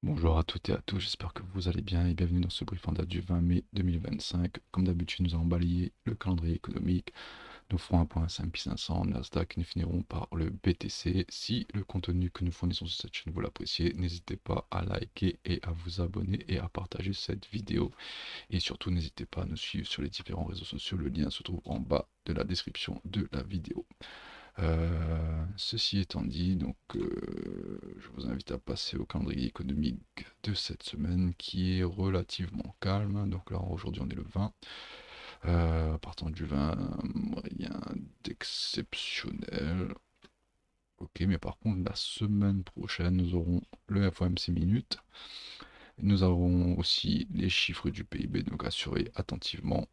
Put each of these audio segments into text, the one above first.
Bonjour à toutes et à tous, j'espère que vous allez bien et bienvenue dans ce brief en date du 20 mai 2025. Comme d'habitude, nous allons balayer le calendrier économique. Nous ferons un point S&P 500, Nasdaq et nous finirons par le BTC. Si le contenu que nous fournissons sur cette chaîne vous l'appréciez, n'hésitez pas à liker et à vous abonner et à partager cette vidéo. Et surtout, n'hésitez pas à nous suivre sur les différents réseaux sociaux. Le lien se trouve en bas de la description de la vidéo. Ceci étant dit, je vous invite à passer au calendrier économique de cette semaine qui est relativement calme. Donc là, aujourd'hui, on est le 20. Partant du 20, rien d'exceptionnel. Ok, mais par contre, la semaine prochaine, nous aurons le FOMC minute. Nous avons aussi les chiffres du PIB, donc à surveiller attentivement.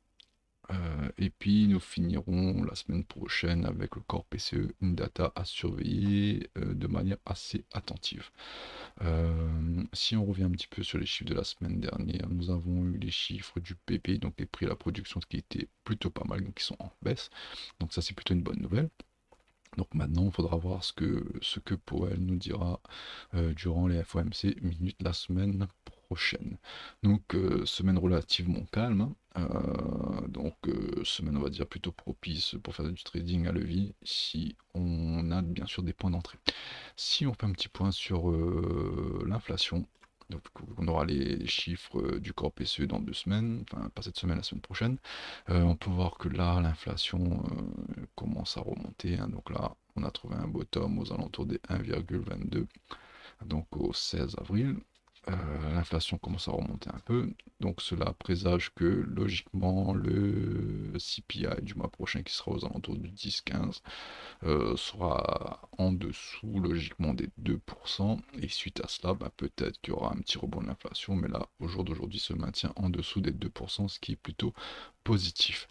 Et puis nous finirons la semaine prochaine avec le corps PCE, une data à surveiller de manière assez attentive. Si on revient un petit peu sur les chiffres de la semaine dernière, nous avons eu les chiffres du PPI, donc les prix à la production, ce qui était plutôt pas mal, donc qui sont en baisse. Donc ça c'est plutôt une bonne nouvelle. Donc maintenant, il faudra voir ce que Powell nous dira durant les FOMC minutes la semaine prochaine. Semaine relativement calme, hein. Semaine, on va dire, plutôt propice pour faire du trading à levier, si on a bien sûr des points d'entrée. Si on fait un petit point sur l'inflation, donc on aura les chiffres du corps PCE dans 2 semaines, enfin pas cette semaine, la semaine prochaine. On peut voir que là, l'inflation commence à remonter, hein. Donc là, on a trouvé un bottom aux alentours des 1,22, donc au 16 avril. L'inflation commence à remonter un peu, donc cela présage que logiquement le CPI du mois prochain, qui sera aux alentours du 10-15, sera en dessous logiquement des 2%, et suite à cela, peut-être qu'il y aura un petit rebond de l'inflation, mais là, au jour d'aujourd'hui, se maintient en dessous des 2%, ce qui est plutôt positif.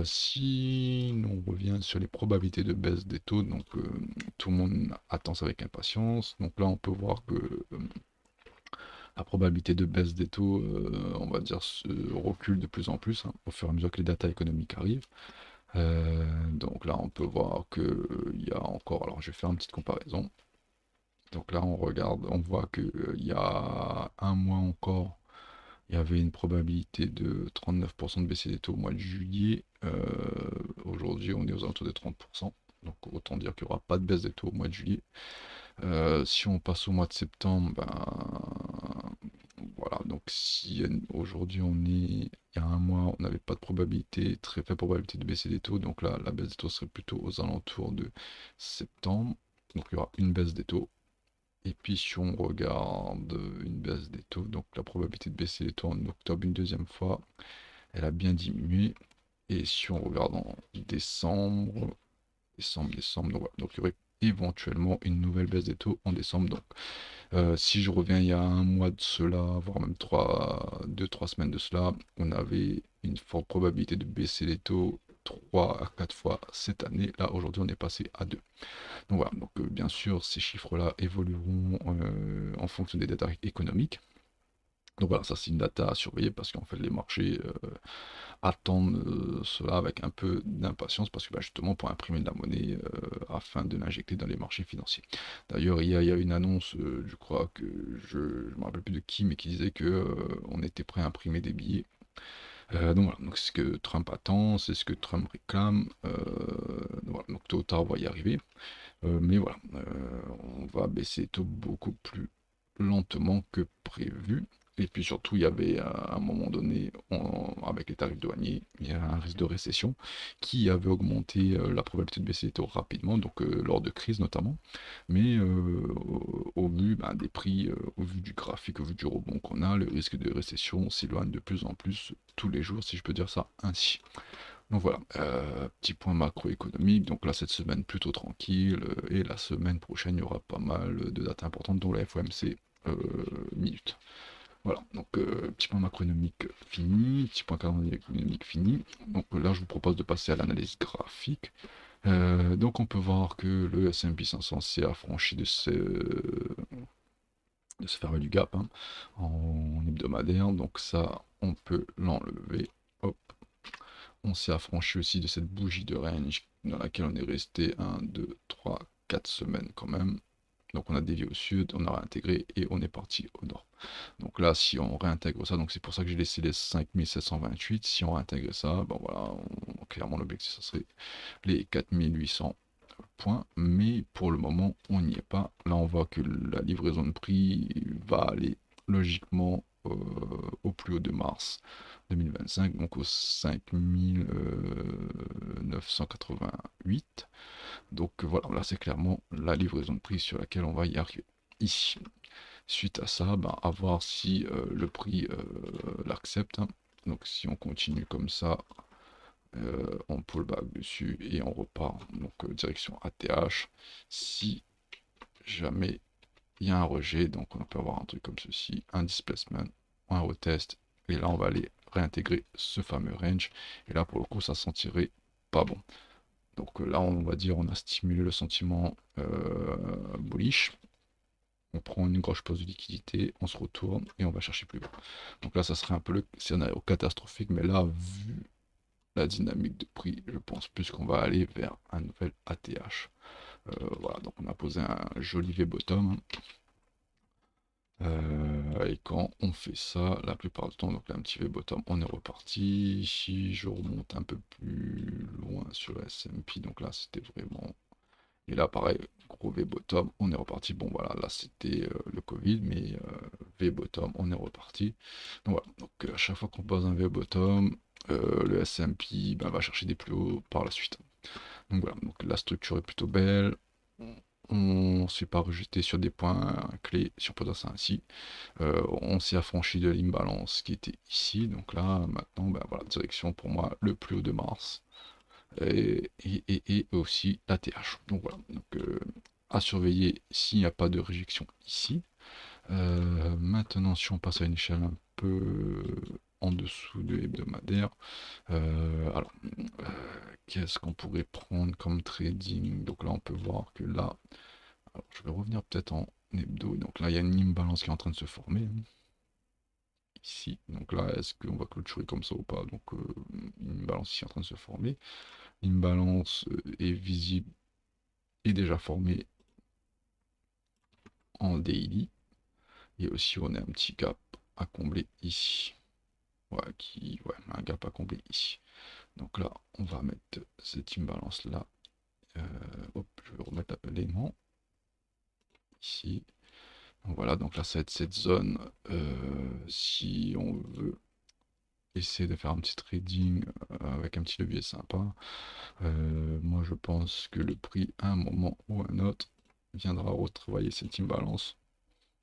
Si on revient sur les probabilités de baisse des taux, tout le monde attend ça avec impatience. Donc là, on peut voir que la probabilité de baisse des taux, on va dire, se recule de plus en plus, hein, au fur et à mesure que les datas économiques arrivent. Donc là, on peut voir qu'il y a encore, alors je vais faire une petite comparaison. Donc là, on regarde, on voit qu'il y a un mois encore, il y avait une probabilité de 39% de baisser les taux au mois de juillet. Aujourd'hui, on est aux alentours de 30%. Donc autant dire qu'il n'y aura pas de baisse des taux au mois de juillet. Si on passe au mois de septembre, voilà, donc si aujourd'hui il y a un mois, on n'avait pas de probabilité, très faible probabilité de baisser les taux, donc là, la baisse des taux serait plutôt aux alentours de septembre, donc il y aura une baisse des taux. Et puis si on regarde une baisse des taux, donc la probabilité de baisser les taux en octobre une deuxième fois, elle a bien diminué. Et si on regarde en décembre, donc il y aurait éventuellement une nouvelle baisse des taux en décembre. Donc si je reviens il y a un mois de cela, voire même 2-3 semaines de cela, on avait une forte probabilité de baisser les taux 3 à 4 fois cette année. Là, aujourd'hui, on est passé à 2. Donc voilà, bien sûr, ces chiffres-là évolueront en fonction des datas économiques. Donc voilà, ça c'est une data à surveiller parce qu'en fait les marchés attendent cela avec un peu d'impatience parce que justement pour imprimer de la monnaie afin de l'injecter dans les marchés financiers. D'ailleurs il y a une annonce, je crois que je ne me rappelle plus de qui, mais qui disait que on était prêt à imprimer des billets. Donc c'est ce que Trump attend, c'est ce que Trump réclame. Donc tôt ou tard on va y arriver. Mais voilà, on va baisser les taux beaucoup plus lentement que prévu. Et puis surtout, il y avait à un moment donné, avec les tarifs douaniers, il y a un risque de récession qui avait augmenté la probabilité de baisser les taux rapidement, donc lors de crise notamment. Mais au vu des prix, au vu du graphique, au vu du rebond qu'on a, le risque de récession s'éloigne de plus en plus tous les jours, si je peux dire ça ainsi. Donc voilà, petit point macroéconomique. Donc là, cette semaine plutôt tranquille, et la semaine prochaine, il y aura pas mal de dates importantes, dont la FOMC minute. Voilà, petit point macroéconomique fini, petit point calendrier économique fini. Donc là, je vous propose de passer à l'analyse graphique. Donc on peut voir que le S&P 500 s'est affranchi de ce fameux du gap, hein, en hebdomadaire. Donc ça, on peut l'enlever. Hop. On s'est affranchi aussi de cette bougie de range dans laquelle on est resté 1, 2, 3, 4 semaines quand même. Donc on a dévié au sud, on a réintégré et on est parti au nord. Donc là, si on réintègre ça, donc c'est pour ça que j'ai laissé les 5728. Si on réintègre ça, ben voilà, clairement l'objectif, ça serait les 4800 points. Mais pour le moment, on n'y est pas. Là, on voit que la livraison de prix va aller logiquement au plus haut de mars 2025, donc aux 5988. Donc voilà, là c'est clairement la livraison de prix sur laquelle on va y arriver. Ici, suite à ça, ben, à voir si le prix l'accepte, hein. Donc si on continue comme ça, on pull back dessus et on repart donc direction ATH. Si jamais il y a un rejet, donc on peut avoir un truc comme ceci, un displacement, un retest, et là on va aller réintégrer ce fameux range, et là pour le coup ça sentirait pas bon. Donc là on va dire on a stimulé le sentiment bullish, on prend une grosse pause de liquidité, on se retourne et on va chercher plus bas. Donc là ça serait un peu le scénario catastrophique, mais là vu la dynamique de prix, je pense plus qu'on va aller vers un nouvel ATH. Voilà, donc on a posé un joli V-bottom, hein. Et quand on fait ça, la plupart du temps, donc là, un petit V-bottom, on est reparti. Si je remonte un peu plus loin sur le S&P, donc là, c'était vraiment... Et là, pareil, gros V-bottom, on est reparti. Bon, voilà, là, c'était le Covid, mais V-bottom, on est reparti. Donc voilà, donc à chaque fois qu'on pose un V-bottom, le S&P ben, va chercher des plus hauts par la suite. Donc voilà, donc la structure est plutôt belle. On ne s'est pas rejeté sur des points clés, si on peut dire ça ainsi. On s'est affranchi de l'imbalance qui était ici. Donc là, maintenant, ben voilà, direction pour moi le plus haut de Mars. Et aussi la TH. Donc voilà, donc, à surveiller s'il n'y a pas de réjection ici. Maintenant, si on passe à une échelle un peu en dessous de l'hebdomadaire, alors, qu'est-ce qu'on pourrait prendre comme trading? Donc là, on peut voir que là, alors, je vais revenir peut-être en hebdo. Donc là, il y a une imbalance qui est en train de se former, hein, ici. Donc là, est-ce qu'on va clôturer comme ça ou pas? Donc, une imbalance ici en train de se former. L'imbalance est visible et déjà formée en daily. Et aussi, on a un petit gap à combler ici. Ouais, un gap à combler ici. Donc là, on va mettre cette imbalance là. Hop, je vais remettre l'élément ici. Donc voilà, donc là, cette zone, si on veut essayer de faire un petit trading avec un petit levier sympa, moi je pense que le prix, à un moment ou un autre, viendra retravailler cette imbalance.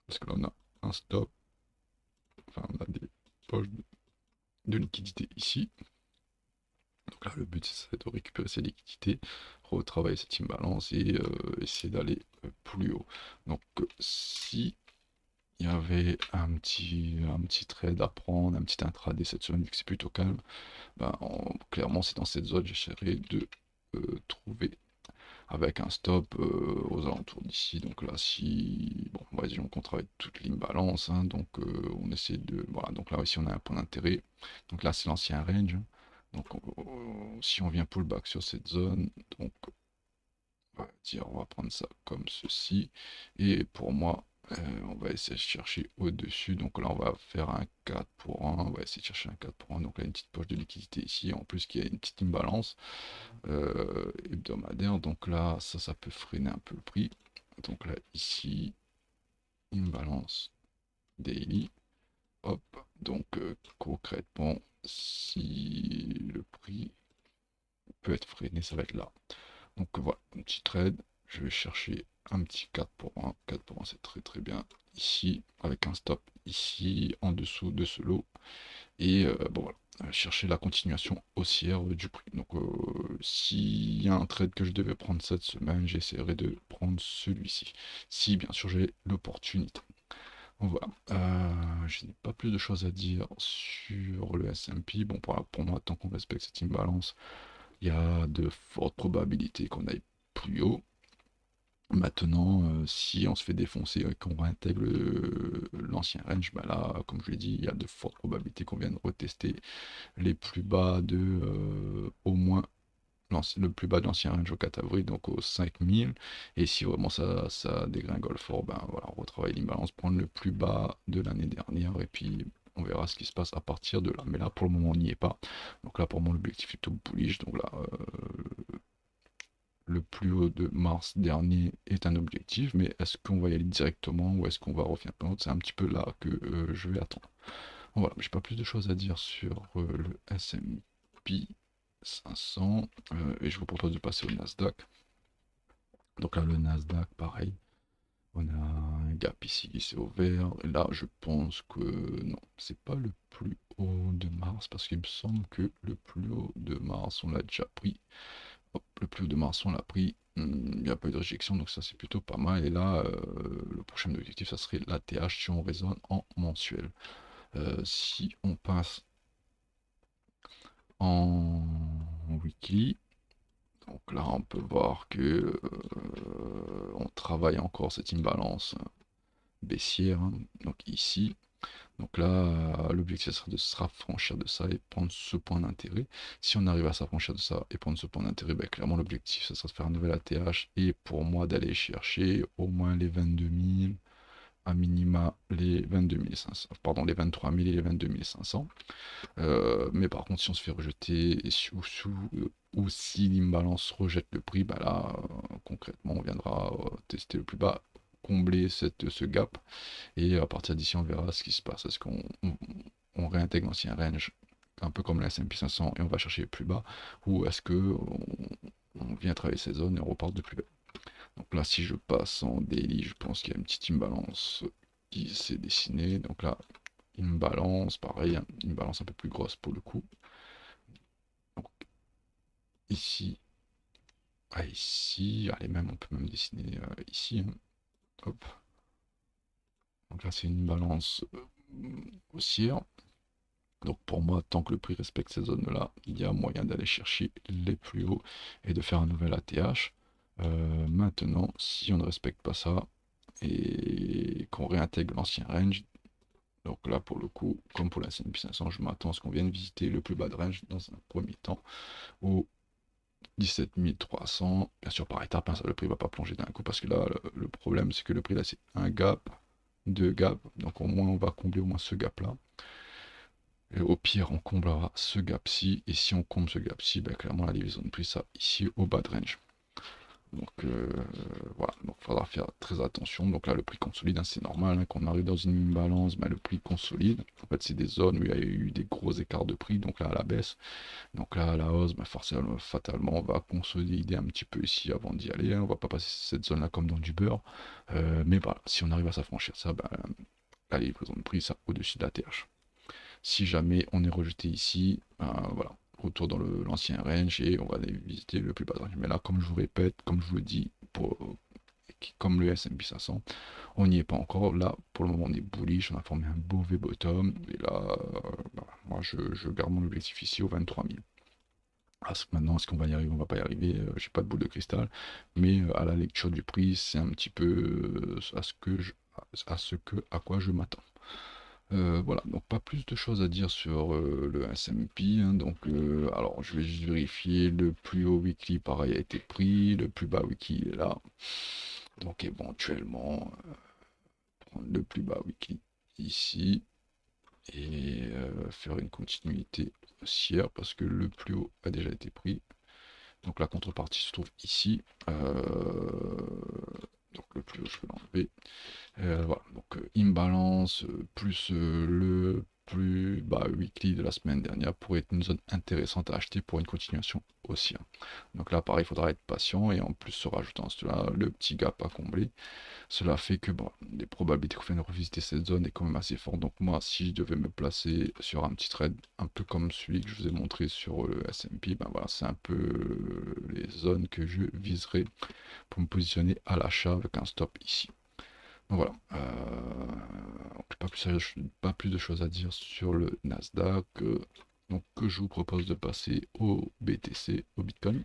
Parce que là, on a un stop, enfin, on a des poches de liquidité ici. Donc là, le but, c'est de récupérer ces liquidités, retravailler cette imbalance et essayer d'aller plus haut. Donc, si il y avait un petit trade à prendre, un petit intraday cette semaine, vu que c'est plutôt calme, ben, clairement, c'est dans cette zone, j'essaierai de trouver avec un stop aux alentours d'ici. Donc là, si, bon, vas-y, on travaille toute l'imbalance, hein, donc on essaie de, voilà, donc là aussi on a un point d'intérêt. Donc là, c'est l'ancien range, hein. Donc si on vient pullback sur cette zone, donc on va dire, on va prendre ça comme ceci. Et pour moi, on va essayer de chercher au-dessus. Donc là, on va faire un 4 pour 1. On va essayer de chercher un 4 pour 1. Donc là, une petite poche de liquidité ici. En plus, qu'il y a une petite imbalance hebdomadaire. Donc là, ça peut freiner un peu le prix. Donc là, ici, imbalance daily. Hop. Donc concrètement, si le prix peut être freiné, ça va être là. Donc voilà, un petit trade. Je vais chercher un petit 4 pour 1. 4 pour 1, c'est très très bien. Ici, avec un stop ici, en dessous de ce lot. Et bon voilà, chercher la continuation haussière du prix. Donc s'il y a un trade que je devais prendre cette semaine, j'essaierai de prendre celui-ci. Si bien sûr j'ai l'opportunité. Donc voilà, je n'ai pas plus de choses à dire sur le S&P. Bon, pour moi, tant qu'on respecte cette imbalance, il y a de fortes probabilités qu'on aille plus haut. Maintenant, si on se fait défoncer et qu'on réintègre l'ancien range, bah là, comme je l'ai dit, il y a de fortes probabilités qu'on vienne retester les plus bas de au moins le plus bas de l'ancien range au 4 avril, donc aux 5000. Et si vraiment ça dégringole fort, ben voilà, on retravaille l'imbalance, prendre le plus bas de l'année dernière, et puis on verra ce qui se passe à partir de là. Mais là, pour le moment, on n'y est pas. Donc là, pour moi, l'objectif est plutôt bullish. Donc là, le plus haut de mars dernier est un objectif, mais est-ce qu'on va y aller directement ou est-ce qu'on va revenir plus haut? C'est un petit peu là que je vais attendre. Bon, voilà, j'ai pas plus de choses à dire sur le S&P 500 et je vous propose de passer au Nasdaq. Donc là, le Nasdaq, pareil, on a un gap ici qui s'est ouvert. Et là, je pense que non, c'est pas le plus haut de mars parce qu'il me semble que le plus haut de mars, on l'a déjà pris. Hop, le plus haut de mars, on l'a pris. Il n'y a pas eu de réjection, donc ça c'est plutôt pas mal. Et là, le prochain objectif, ça serait l'ATH si on raisonne en mensuel. Si on passe en weekly, donc là on peut voir que on travaille encore cette imbalance baissière, hein. Donc ici, donc là l'objectif serait de se raffranchir de ça et prendre ce point d'intérêt. Si on arrive à s'affranchir de ça et prendre ce point d'intérêt, ben, clairement l'objectif ce serait de faire un nouvel ATH et pour moi d'aller chercher au moins les 22 000, à minima les 22 500, pardon, les 23 000 et les 22 500. Mais par contre, si on se fait rejeter ou si l'imbalance rejette le prix, bah là, concrètement, on viendra tester le plus bas, combler ce gap, et à partir d'ici, on verra ce qui se passe. Est-ce qu'on réintègre l'ancien range, un peu comme la S&P 500, et on va chercher le plus bas, ou est-ce que on vient travailler ces zones et on repart de plus bas. Donc là, si je passe en daily, je pense qu'il y a une petite imbalance qui s'est dessinée. Donc là, une balance, pareil, hein, une balance un peu plus grosse pour le coup. Donc ici, ici, allez même, on peut même dessiner ici, hein. Hop. Donc là c'est une balance haussière. Donc pour moi, tant que le prix respecte ces zones-là, il y a moyen d'aller chercher les plus hauts et de faire un nouvel ATH. Maintenant, si on ne respecte pas ça et qu'on réintègre l'ancien range, donc là, pour le coup, comme pour la S&P 500, je m'attends à ce qu'on vienne visiter le plus bas de range dans un premier temps, au 17 300. Bien sûr, par étapes, hein, ça, le prix ne va pas plonger d'un coup, parce que là, le problème, c'est que le prix, là, c'est un gap, deux gaps, donc au moins, on va combler au moins ce gap-là. Et au pire, on comblera ce gap-ci, et si on comble ce gap-ci, ben, clairement, la division de prix, ça, ici, au bas de range. Donc voilà, donc il faudra faire très attention. Donc là, le prix consolide, hein, c'est normal, hein, qu'on arrive dans une imbalance, ben, le prix consolide. En fait, c'est des zones où il y a eu des gros écarts de prix, donc là, à la baisse. Donc là, à la hausse, ben, forcément, fatalement, on va consolider un petit peu ici avant d'y aller, hein. On va pas passer cette zone-là comme dans du beurre. Mais voilà, si on arrive à s'affranchir ça, ben, la livraison de prix, ça au-dessus de la TH. Si jamais on est rejeté ici, voilà, retour dans l'ancien range et on va aller visiter le plus bas de range. Mais là, comme je vous répète, comme je vous le dis, comme le S&P 500, on n'y est pas encore. Là, pour le moment, on est bullish, on a formé un beau V-bottom. Et là, voilà, moi, je garde mon objectif ici au 23 000. Maintenant, est-ce qu'on va y arriver? On va pas y arriver. J'ai pas de boule de cristal, mais à la lecture du prix, c'est un petit peu à quoi je m'attends. Voilà, donc pas plus de choses à dire sur le S&P, hein. Donc alors je vais juste vérifier, le plus haut weekly pareil a été pris, le plus bas weekly est là. Donc éventuellement prendre le plus bas weekly ici et faire une continuité haussière parce que le plus haut a déjà été pris. Donc la contrepartie se trouve ici. Donc le plus haut je peux l'enlever. Voilà, donc imbalance plus le plus bas weekly de la semaine dernière pourrait être une zone intéressante à acheter pour une continuation haussière. Donc là, pareil, il faudra être patient et en plus se rajoutant à cela le petit gap à combler. Cela fait que bon, les probabilités qu'on vienne revisiter cette zone est quand même assez forte. Donc moi, si je devais me placer sur un petit trade un peu comme celui que je vous ai montré sur le S&P, ben voilà, c'est un peu les zones que je viserai pour me positionner à l'achat avec un stop ici. Donc voilà, pas plus de choses à dire sur le Nasdaq. Donc que je vous propose de passer au BTC, au Bitcoin.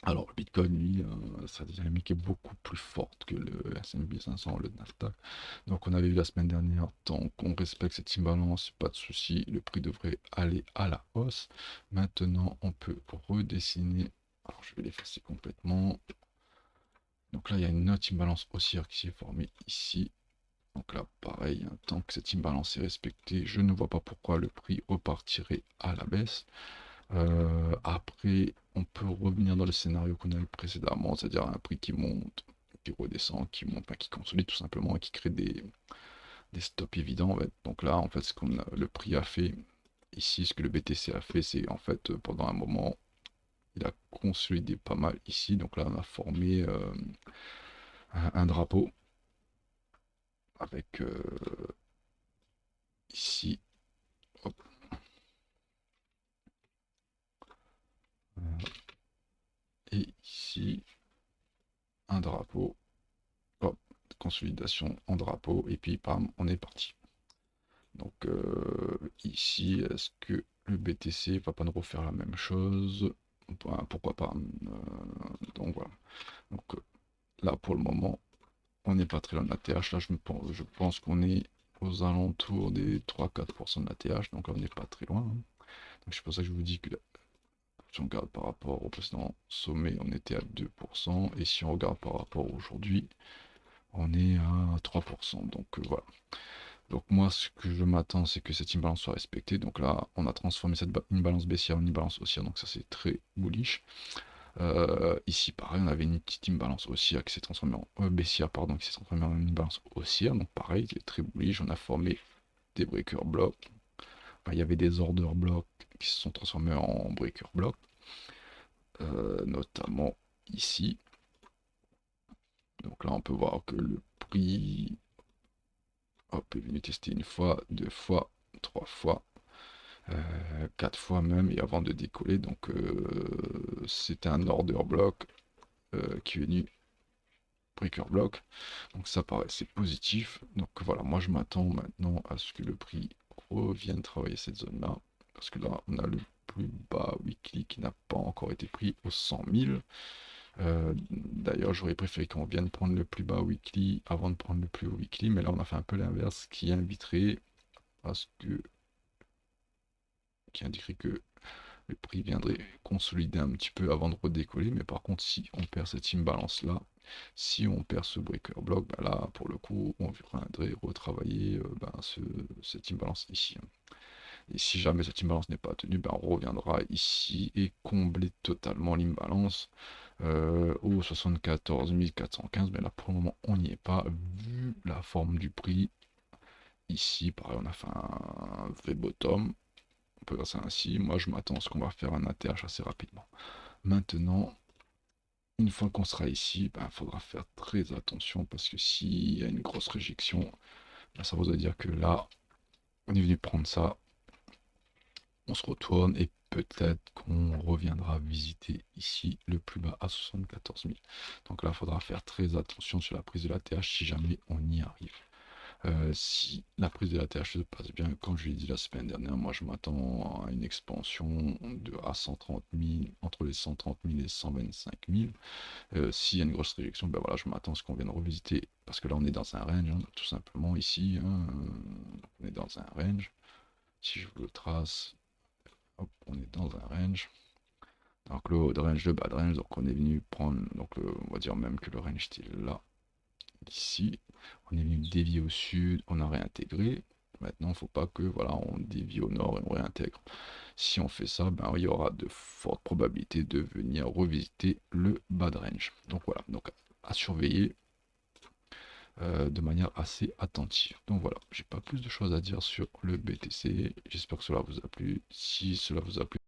Alors, le Bitcoin, lui, sa dynamique est beaucoup plus forte que le S&P 500, le Nasdaq. Donc, on avait vu la semaine dernière, tant qu'on respecte cette imbalance, pas de souci, le prix devrait aller à la hausse. Maintenant, on peut redessiner. Alors, je vais l'effacer complètement. Donc là, il y a une autre imbalance haussière qui s'est formée ici. Donc là, pareil, hein, tant que cette imbalance est respectée, je ne vois pas pourquoi le prix repartirait à la baisse. Après, on peut revenir dans le scénario qu'on a eu précédemment, c'est-à-dire un prix qui monte, qui redescend, qui monte, enfin, qui consolide tout simplement et qui crée des stops évidents en fait. Donc là, en fait, le prix a fait ici, ce que le BTC a fait, c'est en fait pendant un moment, il a consolidé pas mal ici. Donc là, on a formé un drapeau avec ici, hop, et ici un drapeau, hop, consolidation en drapeau, et puis pam, on est parti. Donc ici, est-ce que le BTC va pas nous refaire la même chose? Ben, pourquoi pas. Donc voilà. Donc là pour le moment, on n'est pas très loin de la TH. Là je pense qu'on est aux alentours des 3-4% de la TH. Donc là on n'est pas très loin, hein. Donc c'est pour ça que je vous dis que si on regarde par rapport au précédent sommet, on était à 2%. Et si on regarde par rapport à aujourd'hui, on est à 3%. Donc voilà. Donc moi, ce que je m'attends, c'est que cette imbalance soit respectée. Donc là, on a transformé cette imbalance baissière en imbalance haussière, donc ça c'est très bullish. Ici, pareil, on avait une petite imbalance haussière qui s'est transformée en baissière, pardon, qui s'est transformée en imbalance haussière. Donc pareil, c'est très bullish. On a formé des breaker blocks. Enfin, il y avait des order blocks qui se sont transformés en breaker blocks, notamment ici. Donc là, on peut voir que le prix, hop, est venu tester une fois, deux fois, trois fois. 4 fois même, et avant de décoller. Donc c'était un order block qui est venu breaker block. Donc ça paraissait positif. Donc voilà, moi je m'attends maintenant à ce que le prix revienne travailler cette zone-là. Parce que là, on a le plus bas weekly qui n'a pas encore été pris aux 100 000. D'ailleurs, j'aurais préféré qu'on vienne prendre le plus bas weekly avant de prendre le plus haut weekly. Mais là, on a fait un peu l'inverse qui inviterait à ce que qui indiquerait que le prix viendrait consolider un petit peu avant de redécoller. Mais par contre, si on perd cette imbalance là, si on perd ce breaker block, bah là pour le coup on viendrait retravailler cette imbalance ici. Et si jamais cette imbalance n'est pas tenue, ben on reviendra ici et combler totalement l'imbalance au 74 415. Mais là pour le moment on n'y est pas vu la forme du prix. Ici pareil, on a fait un V-bottom, on peut dire ça ainsi. Moi je m'attends à ce qu'on va faire un ATH assez rapidement. Maintenant, une fois qu'on sera ici, il faudra faire très attention parce que s'il y a une grosse réjection, ça voudrait dire que là, on est venu prendre ça, on se retourne et peut-être qu'on reviendra visiter ici le plus bas à 74 000. Donc là, il faudra faire très attention sur la prise de la TH si jamais on y arrive. Si la prise de la TH se passe bien, comme je l'ai dit la semaine dernière, moi je m'attends à une expansion à 130 000, entre les 130 000 et 125 000. S'il y a une grosse réjection, ben voilà, je m'attends à ce qu'on vienne revisiter, parce que là on est dans un range, hein, tout simplement ici, hein, on est dans un range. Si je vous le trace, hop, on est dans un range. Donc le haut de range, le bas de range, donc on est venu prendre, donc on va dire même que le range était là, ici. On est venu dévier au sud, on a réintégré. Maintenant, il ne faut pas que voilà, on dévie au nord et on réintègre. Si on fait ça, ben, il y aura de fortes probabilités de venir revisiter le bas de range. Donc voilà, donc à surveiller de manière assez attentive. Donc voilà, j'ai pas plus de choses à dire sur le BTC. J'espère que cela vous a plu. Si cela vous a plu,